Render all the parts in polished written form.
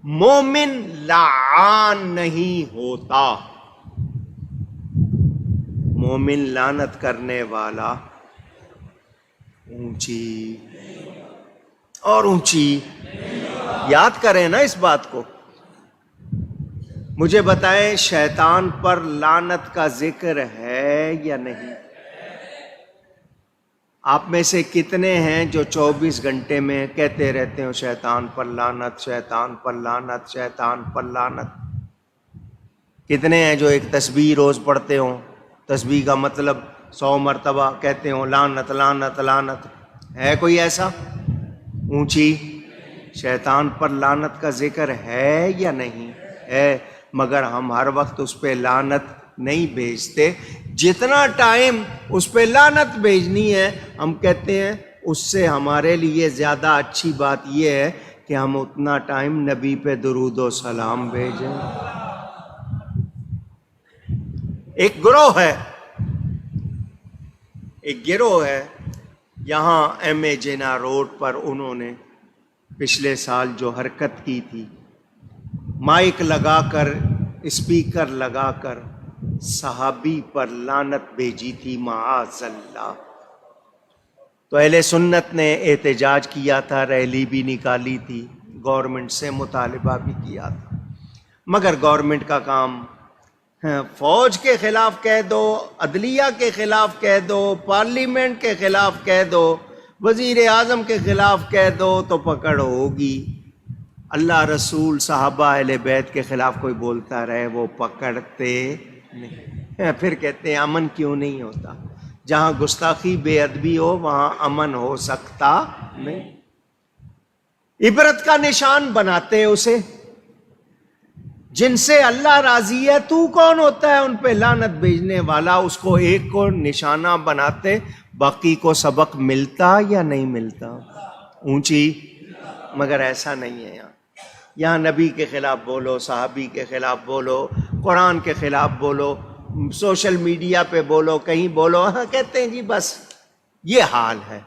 مومن لعان نہیں ہوتا. مومن لعنت کرنے والا اونچی اور اونچی. یاد کریں نا اس بات کو. مجھے بتائیں شیطان پر لعنت کا ذکر ہے یا نہیں؟ آپ میں سے کتنے ہیں جو 24 گھنٹے میں کہتے رہتے ہو شیطان پر لعنت، شیطان پر لعنت، شیطان پر لعنت؟ کتنے ہیں جو ایک تسبیح روز پڑھتے ہوں، تسبیح کا مطلب 100 مرتبہ کہتے ہوں لعنت لعنت لعنت؟ ہے کوئی ایسا؟ اونچی. شیطان پر لعنت کا ذکر ہے یا نہیں؟ ہے، مگر ہم ہر وقت اس پہ لعنت نہیں بھیجتے. جتنا ٹائم اس پہ لعنت بھیجنی ہے ہم کہتے ہیں اس سے ہمارے لیے زیادہ اچھی بات یہ ہے کہ ہم اتنا ٹائم نبی پہ درود و سلام بھیجیں. ایک گروہ ہے یہاں ایم اے جینا روڈ پر. انہوں نے پچھلے سال جو حرکت کی تھی، مائک لگا کر، اسپیکر لگا کر صحابی پر لعنت بھیجی تھی، معاذ اللہ. تو اہل سنت نے احتجاج کیا تھا، ریلی بھی نکالی تھی، گورنمنٹ سے مطالبہ بھی کیا تھا. مگر گورنمنٹ کا کام فوج کے خلاف کہہ دو، عدلیہ کے خلاف کہہ دو، پارلیمنٹ کے خلاف کہہ دو، وزیر اعظم کے خلاف کہہ دو تو پکڑ ہوگی. اللہ رسول صحابہ اہل بیت کے خلاف کوئی بولتا رہے وہ پکڑتے نہیں. پھر کہتے ہیں امن کیوں نہیں ہوتا؟ جہاں گستاخی بے ادبی ہو وہاں امن ہو سکتا نہیں. عبرت کا نشان بناتے اسے. جن سے اللہ راضی ہے تو کون ہوتا ہے ان پہ لعنت بھیجنے والا؟ اس کو ایک کو نشانہ بناتے، باقی کو سبق ملتا یا نہیں ملتا؟ اونچی. مگر ایسا نہیں ہے. یہاں نبی کے خلاف بولو، صحابی کے خلاف بولو، قرآن کے خلاف بولو، سوشل میڈیا پہ بولو، کہیں بولو، ہاں کہتے ہیں جی بس یہ حال ہے.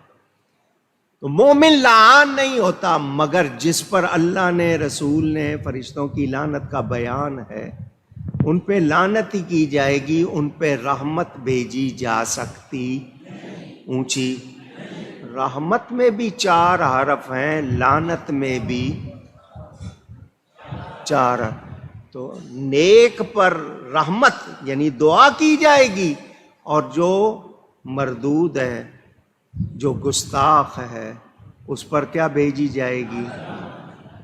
تو مومن لعان نہیں ہوتا، مگر جس پر اللہ نے، رسول نے، فرشتوں کی لعنت کا بیان ہے ان پہ لعنت ہی کی جائے گی، ان پہ رحمت بھیجی جا سکتی. اونچی. رحمت میں بھی 4 حرف ہیں، لعنت میں بھی 4. تو نیک پر رحمت یعنی دعا کی جائے گی، اور جو مردود ہے، جو گستاخ ہے، اس پر کیا بھیجی جائے گی؟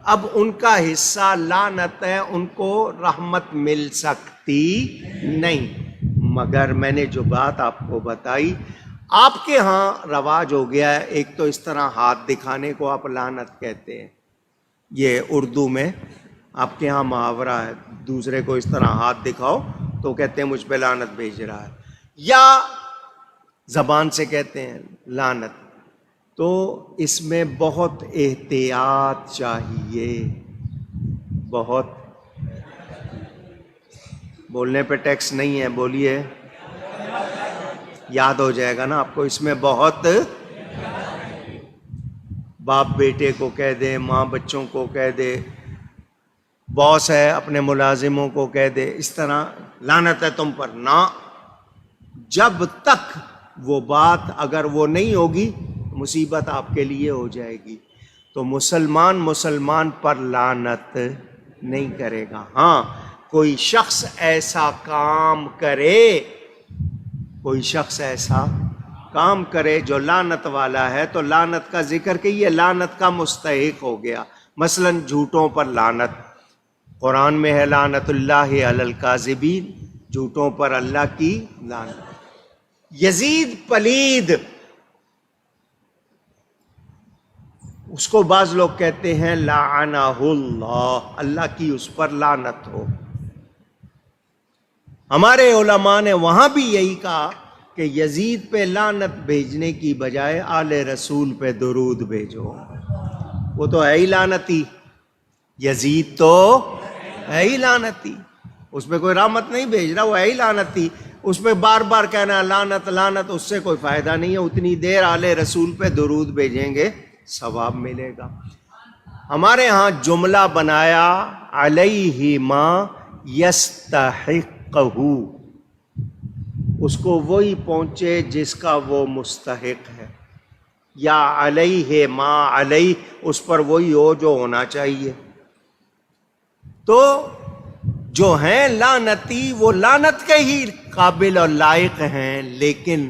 اب ان کا حصہ لعنت ہے، ان کو رحمت مل سکتی نہیں. مگر میں نے جو بات آپ کو بتائی، آپ کے ہاں رواج ہو گیا ہے، ایک تو اس طرح ہاتھ دکھانے کو آپ لعنت کہتے ہیں، یہ اردو میں آپ کے ہاں محاورہ ہے، دوسرے کو اس طرح ہاتھ دکھاؤ تو کہتے ہیں مجھ پہ لعنت بھیج رہا ہے، یا زبان سے کہتے ہیں لعنت. تو اس میں بہت احتیاط چاہیے، بہت. بولنے پہ ٹیکس نہیں ہے، بولیے، یاد ہو جائے گا نا آپ کو. اس میں بہت، باپ بیٹے کو کہہ دے، ماں بچوں کو کہہ دے، باس ہے اپنے ملازموں کو کہہ دے، اس طرح لعنت ہے تم پر. نہ، جب تک وہ بات اگر وہ نہیں ہوگی مصیبت آپ کے لیے ہو جائے گی. تو مسلمان پر لعنت نہیں کرے گا. ہاں کوئی شخص ایسا کام کرے، کوئی شخص ایسا کام کرے جو لعنت والا ہے تو لعنت کا ذکر کہ یہ لعنت کا مستحق ہو گیا. مثلا جھوٹوں پر لعنت، قرآن میں ہے لعنت اللہ علی الکاذبین، جھوٹوں پر اللہ کی لعنت. یزید پلید، اس کو بعض لوگ کہتے ہیں لعنہ اللہ، اللہ کی اس پر لعنت ہو. ہمارے علماء نے وہاں بھی یہی کہا کہ یزید پہ لعنت بھیجنے کی بجائے آل رسول پہ درود بھیجو. وہ تو ہے ہی لعنتی، یزید تو ہے ہی لعنتی، اس پہ کوئی رحمت نہیں بھیج رہا، وہ ہے ہی لعنتی. اس پہ بار بار کہنا لعنت لعنت، اس سے کوئی فائدہ نہیں ہے. اتنی دیر آل رسول پہ درود بھیجیں گے ثواب ملے گا. ہمارے ہاں جملہ بنایا علیہ ما یستحقہ، اس کو وہی پہنچے جس کا وہ مستحق ہے، یا علیہ ما علیہ، اس پر وہی ہو جو ہونا چاہیے۔ تو جو ہیں لعنتی وہ لعنت کے ہی قابل اور لائق ہیں، لیکن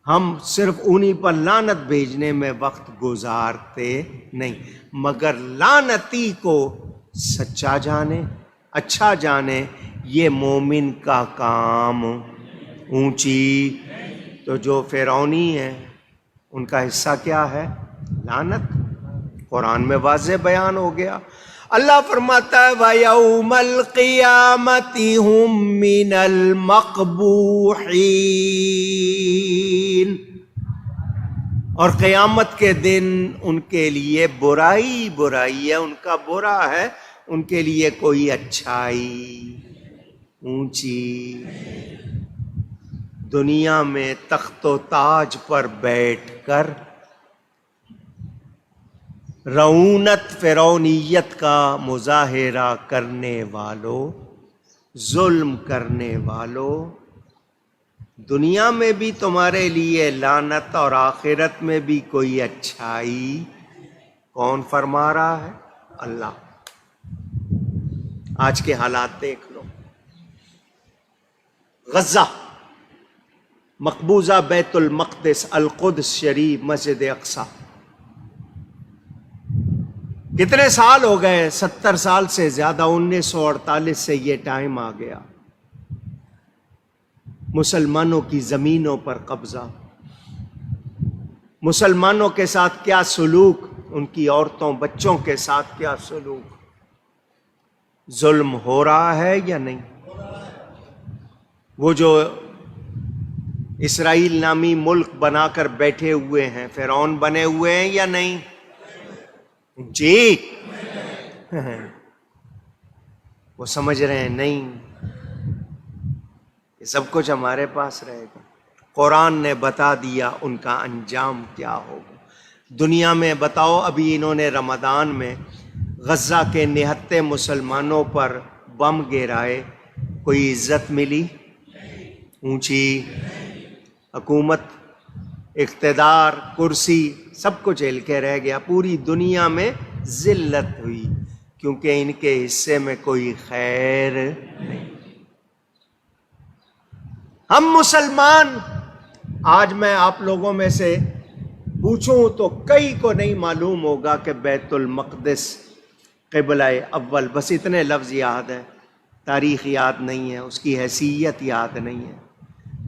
ہم صرف انہی پر لعنت بھیجنے میں وقت گزارتے نہیں، مگر لعنتی کو سچا جانے، اچھا جانے، یہ مومن کا کام اونچی۔ تو جو فرعونی ہیں ان کا حصہ کیا ہے؟ لعنت۔ قرآن میں واضح بیان ہو گیا۔ اللہ فرماتا ہے وَيَوْمَ الْقِيَامَةِ هُمْ مِنَ الْمَقْبُوحِينَ، اور قیامت کے دن ان کے لیے برائی برائی ہے، ان کا برا ہے، ان کے لیے کوئی اچھائی اونچی۔ دنیا میں تخت و تاج پر بیٹھ کر رعونت فرعونیت کا مظاہرہ کرنے والوں، ظلم کرنے والوں، دنیا میں بھی تمہارے لیے لعنت اور آخرت میں بھی کوئی اچھائی کون فرما رہا ہے؟ اللہ۔ آج کے حالات دیکھ لو، غزہ، مقبوضہ بیت المقدس، القدس شریف، مسجد اقصی، کتنے سال ہو گئے؟ 70 سال سے زیادہ، 1948 سے یہ ٹائم آ گیا۔ مسلمانوں کی زمینوں پر قبضہ، مسلمانوں کے ساتھ کیا سلوک، ان کی عورتوں بچوں کے ساتھ کیا سلوک، ظلم ہو رہا ہے یا نہیں؟ وہ جو اسرائیل نامی ملک بنا کر بیٹھے ہوئے ہیں، فرعون بنے ہوئے ہیں یا نہیں؟ جی وہ سمجھ رہے ہیں نہیں، یہ سب کچھ ہمارے پاس رہے گا۔ قرآن نے بتا دیا ان کا انجام کیا ہوگا۔ دنیا میں بتاؤ، ابھی انہوں نے رمضان میں غزہ کے نہتے مسلمانوں پر بم گرائے، کوئی عزت ملی؟ اونچی حکومت، اقتدار، کرسی، سب کچھ ہل کے رہ گیا۔ پوری دنیا میں ذلت ہوئی، کیونکہ ان کے حصے میں کوئی خیر نہیں۔ ہم مسلمان، آج میں آپ لوگوں میں سے پوچھوں تو کئی کو نہیں معلوم ہوگا کہ بیت المقدس قبلہ اول، بس اتنے لفظ یاد ہے، تاریخ یاد نہیں ہے، اس کی حیثیت یاد نہیں ہے۔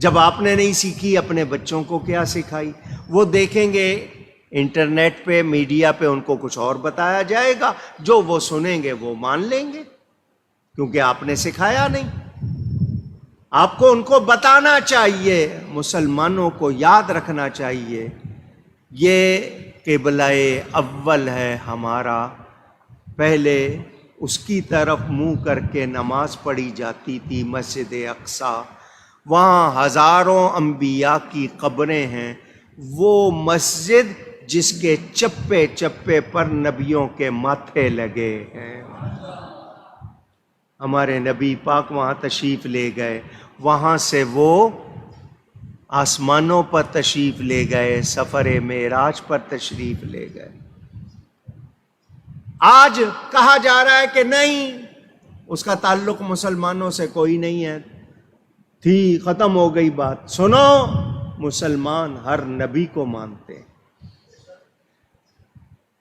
جب آپ نے نہیں سیکھی، اپنے بچوں کو کیا سکھائی؟ وہ دیکھیں گے انٹرنیٹ پہ، میڈیا پہ، ان کو کچھ اور بتایا جائے گا، جو وہ سنیں گے وہ مان لیں گے، کیونکہ آپ نے سکھایا نہیں۔ آپ کو ان کو بتانا چاہیے، مسلمانوں کو یاد رکھنا چاہیے، یہ قبلہ اول ہے ہمارا۔ پہلے اس کی طرف منہ کر کے نماز پڑھی جاتی تھی، مسجد اقصی، وہاں ہزاروں انبیاء کی قبریں ہیں، وہ مسجد جس کے چپے چپے پر نبیوں کے ماتھے لگے ہیں۔ ہمارے نبی پاک وہاں تشریف لے گئے، وہاں سے وہ آسمانوں پر تشریف لے گئے، سفر معراج پر تشریف لے گئے۔ آج کہا جا رہا ہے کہ نہیں، اس کا تعلق مسلمانوں سے کوئی نہیں ہے، تھی، ختم ہو گئی بات۔ سنو، مسلمان ہر نبی کو مانتے ہیں۔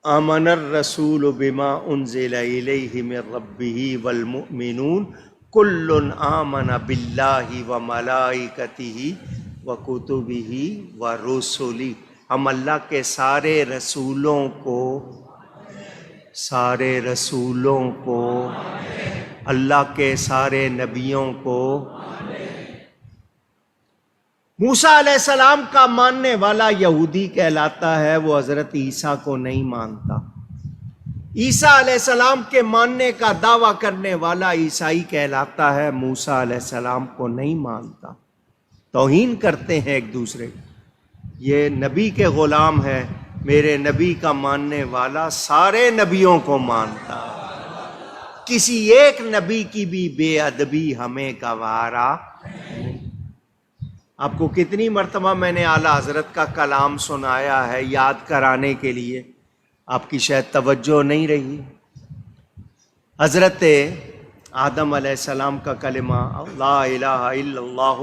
آمن الرسول بما انزل الیہ من ربہ والمؤمنون کل آمن باللہ وملائکتہ وکتبہ ورسلہ۔ ہم اللہ کے سارے رسولوں کو، اللہ کے سارے نبیوں کو۔ موسیٰ علیہ السلام کا ماننے والا یہودی کہلاتا ہے، وہ حضرت عیسیٰ کو نہیں مانتا۔ عیسیٰ علیہ السلام کے ماننے کا دعویٰ کرنے والا عیسائی کہلاتا ہے، موسیٰ علیہ السلام کو نہیں مانتا۔ توہین کرتے ہیں ایک دوسرے، یہ نبی کے غلام ہے، میرے نبی کا ماننے والا سارے نبیوں کو مانتا ہے، کسی ایک نبی کی بھی بے ادبی ہمیں گوارا نہیں۔ آپ کو کتنی مرتبہ میں نے اعلیٰ حضرت کا کلام سنایا ہے یاد کرانے کے لیے، آپ کی شاید توجہ نہیں رہی۔ حضرت آدم علیہ السلام کا کلمہ لا الہ الا اللہ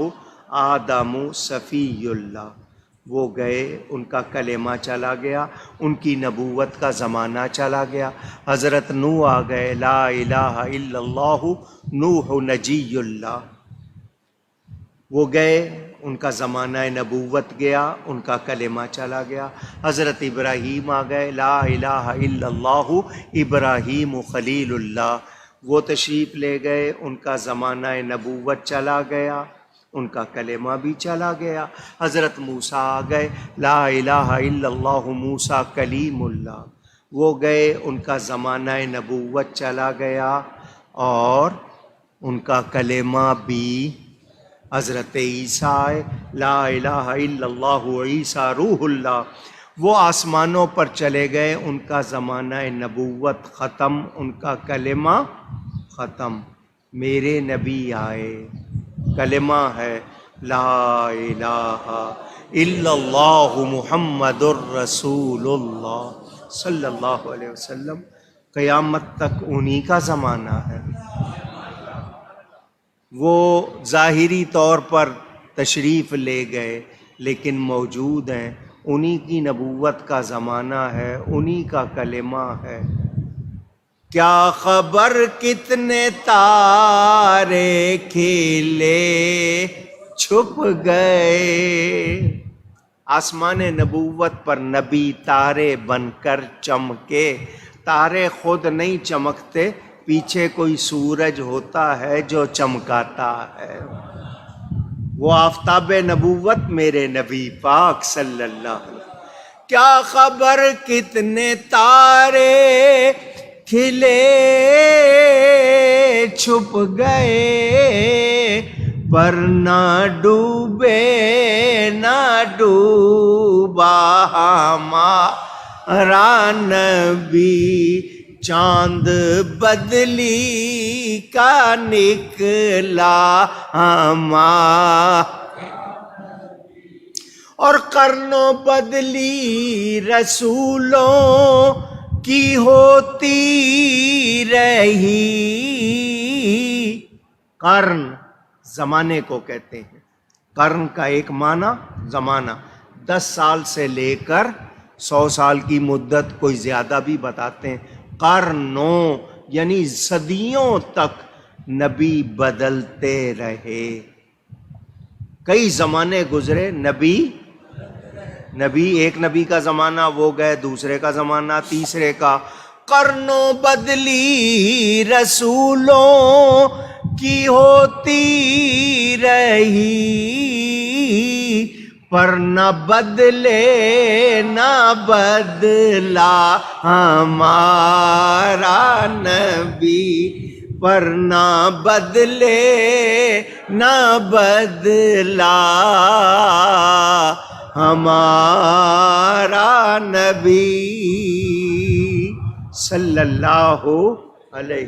آدم صفی اللہ، وہ گئے، ان کا کلمہ چلا گیا، ان کی نبوت کا زمانہ چلا گیا۔ حضرت نوح آ گئے، لا الہ الا اللہ نوح نجی اللہ، وہ گئے، ان کا زمانہ نبوت گیا، ان کا کلمہ چلا گیا۔ حضرت ابراہیم آ گئے، لا الہ الا اللہ ابراہیم خلیل اللہ، وہ تشریف لے گئے، ان کا زمانہ نبوت چلا گیا، ان کا کلمہ بھی چلا گیا۔ حضرت موسیٰ آ گئے، لا الہ الا اللہ موسیٰ کلیم اللہ، وہ گئے، ان کا زمانہ نبوت چلا گیا اور ان کا کلمہ بھی۔ حضرت عیسیٰ آئے، لا الہ الا اللہ عیسیٰ روح اللہ، وہ آسمانوں پر چلے گئے، ان کا زمانہ نبوت ختم، ان کا کلمہ ختم۔ میرے نبی آئے، کلمہ ہے لا الہ الا اللہ محمد الرسول اللہ صلی اللہ علیہ وسلم، قیامت تک انہی کا زمانہ ہے۔ وہ ظاہری طور پر تشریف لے گئے لیکن موجود ہیں، انہی کی نبوت کا زمانہ ہے، انہی کا کلمہ ہے۔ کیا خبر کتنے تارے کھیلے چھپ گئے، آسمان نبوت پر نبی تارے بن کر چمکے۔ تارے خود نہیں چمکتے، پیچھے کوئی سورج ہوتا ہے جو چمکاتا ہے، وہ آفتاب نبوت میرے نبی پاک صلی اللہ علیہ وسلم۔ کیا خبر کتنے تارے کھلے چھپ گئے، پر نہ ڈوبے نہ ڈوبا ہمارا نبی، چاند بدلی کا نکلا اور قرنوں بدلی رسولوں کی ہوتی رہی۔ قرن زمانے کو کہتے ہیں، قرن کا ایک معنی زمانہ، 10 سال سے لے کر 100 سال کی مدت، کوئی زیادہ بھی بتاتے ہیں۔ قرنوں یعنی صدیوں تک نبی بدلتے رہے، کئی زمانے گزرے، نبی ایک نبی کا زمانہ، وہ گئے، دوسرے کا زمانہ، تیسرے کا۔ قرنوں بدلی رسولوں کی ہوتی رہی، پر نہ بدلے نہ بدلا ہمارا نبی، پر نہ بدلے نہ بدلا ہمارا نبی صلی اللہ علیہ۔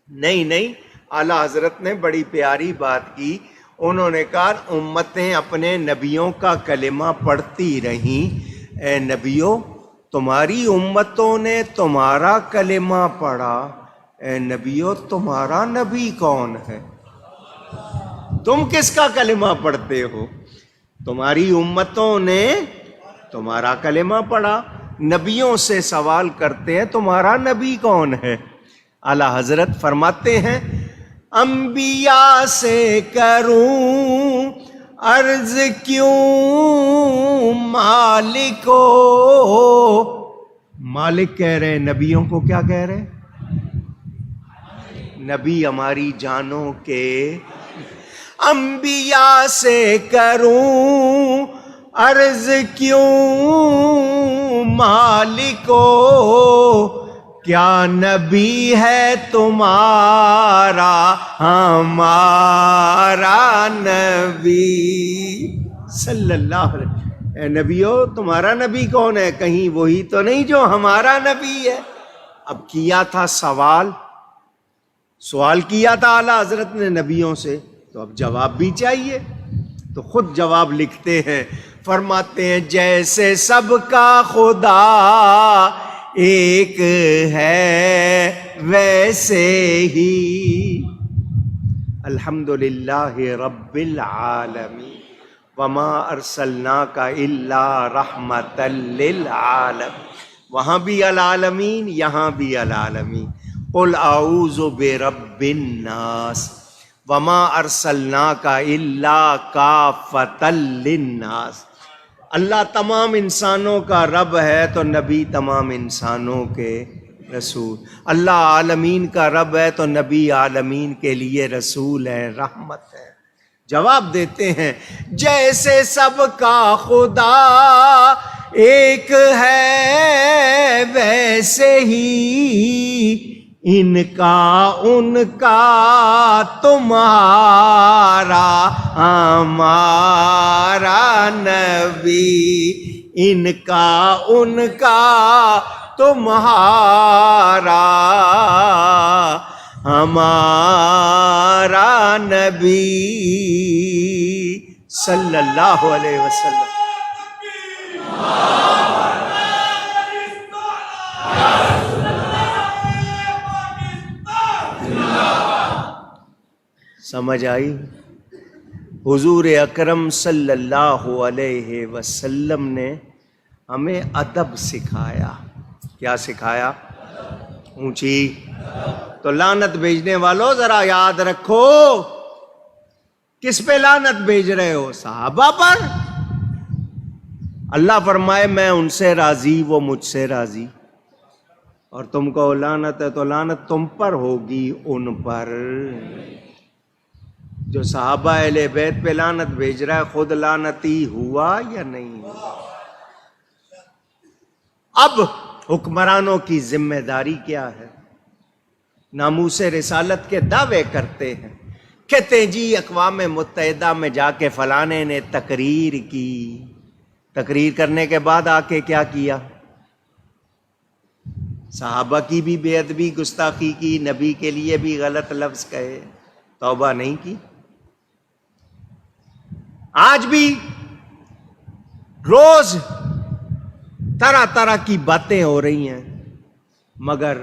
نہیں، اعلیٰ حضرت نے بڑی پیاری بات کی، انہوں نے کہا امتیں اپنے نبیوں کا کلمہ پڑھتی رہیں، اے نبیوں تمہاری امتوں نے تمہارا کلمہ پڑھا، اے نبیوں تمہارا نبی کون ہے؟ تم کس کا کلمہ پڑھتے ہو؟ تمہاری امتوں نے تمہارا کلمہ پڑھا، نبیوں سے سوال کرتے ہیں تمہارا نبی کون ہے؟ اعلیٰ حضرت فرماتے ہیں انبیاء سے کروں عرض کیوں مالکو، مالک کہہ رہے ہیں، نبیوں کو کیا کہہ رہے ہیں؟ نبی ہماری جانوں کے۔ انبیاء سے کروں عرض کیوں مالکو، کیا نبی ہے تمہارا ہمارا نبی صلی اللہ علیہ وسلم۔ اے نبیو تمہارا نبی کون ہے؟ کہیں وہی تو نہیں جو ہمارا نبی ہے؟ اب کیا تھا سوال کیا تھا اعلیٰ حضرت نے نبیوں سے، تو اب جواب بھی چاہیے، تو خود جواب لکھتے ہیں، فرماتے ہیں جیسے سب کا خدا ایک ہے ویسے ہی الحمدللہ رب العالمین وما ارسلناک الا رحمتا للعالمین، وہاں بھی العالمین یہاں بھی العالمین، قل اعوذ برب الناس وما ارسلناک الا کافۃ للناس۔ اللہ تمام انسانوں کا رب ہے تو نبی تمام انسانوں کے رسول، اللہ عالمین کا رب ہے تو نبی عالمین کے لیے رسول ہے، رحمت ہے۔ جواب دیتے ہیں جیسے سب کا خدا ایک ہے ویسے ہی ان کا ان کا تمہارا ہمارا نبی، ان کا ان کا تمہارا ہمارا نبی صلی اللہ علیہ وسلم۔ سمجھ آئی؟ حضور اکرم صلی اللہ علیہ وسلم نے ہمیں ادب سکھایا۔ کیا سکھایا؟ اونچی۔ تو لعنت بھیجنے والوں ذرا یاد رکھو، کس پہ لعنت بھیج رہے ہو؟ صحابہ پر۔ اللہ فرمائے میں ان سے راضی وہ مجھ سے راضی، اور تم کو لعنت ہے تو لعنت تم پر ہوگی، ان پر۔ جو صحابہ اہل بیت پہ لعنت بھیج رہا ہے خود لعنتی ہوا یا نہیں ہوا؟ اب حکمرانوں کی ذمہ داری کیا ہے؟ ناموس رسالت کے دعوے کرتے ہیں، کہتے ہیں جی اقوام متحدہ میں جا کے فلانے نے تقریر کی، تقریر کرنے کے بعد آ کے کیا کیا؟ صحابہ کی بھی بے ادبی گستاخی کی، نبی کے لیے بھی غلط لفظ کہے، توبہ نہیں کی۔ آج بھی روز طرح طرح کی باتیں ہو رہی ہیں، مگر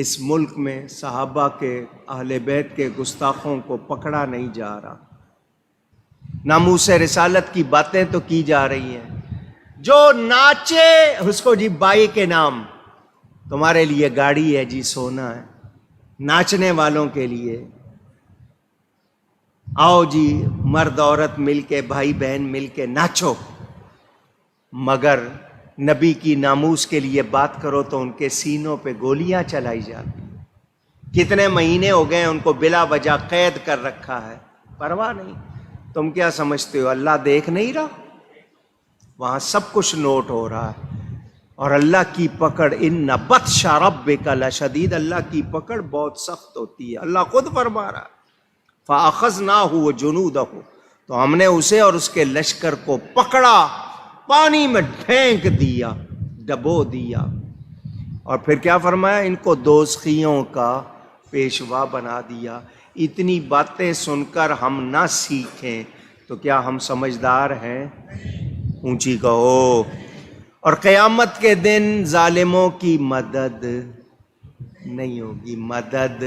اس ملک میں صحابہ کے اہل بیت کے گستاخوں کو پکڑا نہیں جا رہا۔ ناموس رسالت کی باتیں تو کی جا رہی ہیں۔ جو ناچے اس کو جی بائی کے نام، تمہارے لیے گاڑی ہے جی، سونا ہے، ناچنے والوں کے لیے آؤ جی مرد عورت مل کے، بھائی بہن مل کے ناچو، مگر نبی کی ناموس کے لیے بات کرو تو ان کے سینوں پہ گولیاں چلائی جاتی۔ کتنے مہینے ہو گئے ان کو بلا وجہ قید کر رکھا ہے، پرواہ نہیں۔ تم کیا سمجھتے ہو اللہ دیکھ نہیں رہا؟ وہاں سب کچھ نوٹ ہو رہا ہے، اور اللہ کی پکڑ ان بطش ربک لشدید، اللہ کی پکڑ بہت سخت ہوتی ہے۔ اللہ خود فرما رہا ہے فَأَخَذْنَاهُ وَجُنُودَهُ، تو ہم نے اسے اور اس کے لشکر کو پکڑا، پانی میں پھینک دیا، ڈبو دیا، اور پھر کیا فرمایا؟ ان کو دوزخیوں کا پیشوا بنا دیا۔ اتنی باتیں سن کر ہم نہ سیکھیں تو کیا ہم سمجھدار ہیں؟ اونچی کہو۔ اور قیامت کے دن ظالموں کی مدد نہیں ہوگی، مدد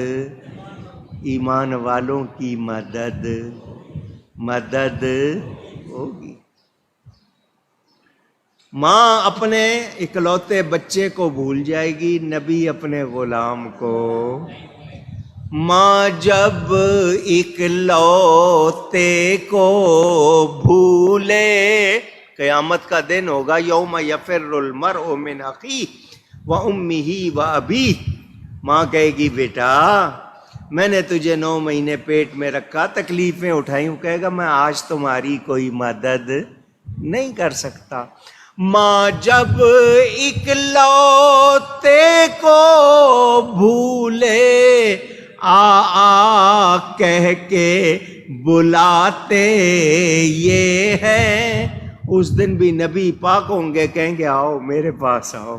ایمان والوں کی مدد ہوگی۔ ماں اپنے اکلوتے بچے کو بھول جائے گی، نبی اپنے غلام کو۔ ماں جب اکلوتے کو بھولے، قیامت کا دن ہوگا، یوم یفر المرء من اخیہ وامہ وابیہ، ماں کہے گی بیٹا میں نے تجھے 9 مہینے پیٹ میں رکھا، تکلیفیں اٹھائیں، کہے گا میں آج تمہاری کوئی مدد نہیں کر سکتا۔ ماں جب اکلوتے کو بھولے، کہہ کے بلاتے یہ ہے اس دن بھی نبی پاک ہوں گے، کہیں گے آؤ میرے پاس آؤ،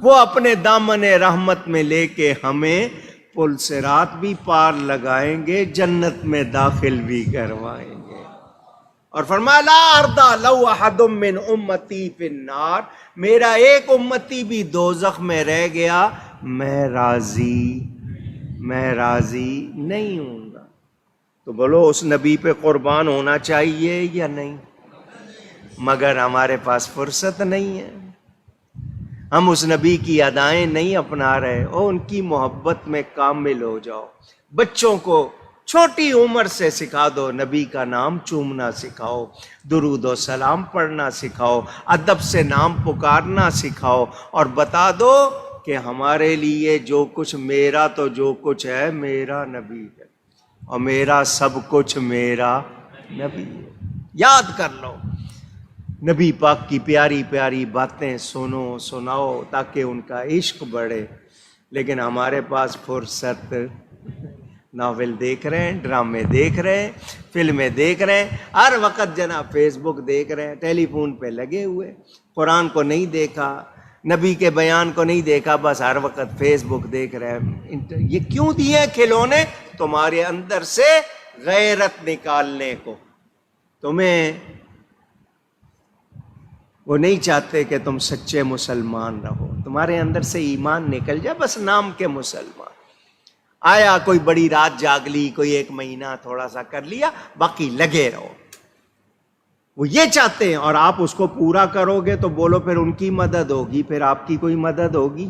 وہ اپنے دامن رحمت میں لے کے ہمیں پل صراط بھی پار لگائیں گے، جنت میں داخل بھی کروائیں گے۔ اور فرمایا لا ارضى لو احد من امتی فی النار، میرا ایک امتی بھی دوزخ میں رہ گیا، میں راضی نہیں ہوں گا۔ تو بولو اس نبی پہ قربان ہونا چاہیے یا نہیں؟ مگر ہمارے پاس فرصت نہیں ہے، ہم اس نبی کی ادائیں نہیں اپنا رہے۔ اور ان کی محبت میں کامل ہو جاؤ، بچوں کو چھوٹی عمر سے سکھا دو، نبی کا نام چومنا سکھاؤ، درود و سلام پڑھنا سکھاؤ، ادب سے نام پکارنا سکھاؤ، اور بتا دو کہ ہمارے لیے جو کچھ میرا تو جو کچھ ہے میرا نبی ہے، اور میرا سب کچھ میرا نبی ہے۔ یاد کر لو نبی پاک کی پیاری پیاری باتیں، سنو سناؤ تاکہ ان کا عشق بڑھے۔ لیکن ہمارے پاس فرصت، ناول دیکھ رہے ہیں، ڈرامے دیکھ رہے ہیں، فلمیں دیکھ رہے ہیں، ہر وقت جناب فیس بک دیکھ رہے ہیں، ٹیلی فون پہ لگے ہوئے، قرآن کو نہیں دیکھا، نبی کے بیان کو نہیں دیکھا، بس ہر وقت فیس بک دیکھ رہے ہیں۔ یہ کیوں دیے کھلونے؟ تمہارے اندر سے غیرت نکالنے کو۔ تمہیں وہ نہیں چاہتے کہ تم سچے مسلمان رہو، تمہارے اندر سے ایمان نکل جائے، بس نام کے مسلمان۔ آیا کوئی بڑی رات جاگ لی، کوئی ایک مہینہ تھوڑا سا کر لیا، باقی لگے رہو۔ وہ یہ چاہتے ہیں، اور آپ اس کو پورا کرو گے تو بولو پھر ان کی مدد ہوگی، پھر آپ کی کوئی مدد ہوگی؟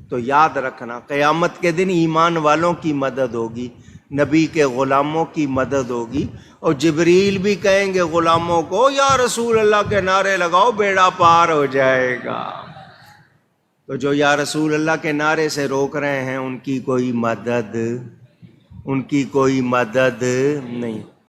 تو یاد رکھنا قیامت کے دن ایمان والوں کی مدد ہوگی، نبی کے غلاموں کی مدد ہوگی، اور جبریل بھی کہیں گے غلاموں کو یا رسول اللہ کے نعرے لگاؤ، بیڑا پار ہو جائے گا۔ تو جو یا رسول اللہ کے نعرے سے روک رہے ہیں ان کی کوئی مدد نہیں۔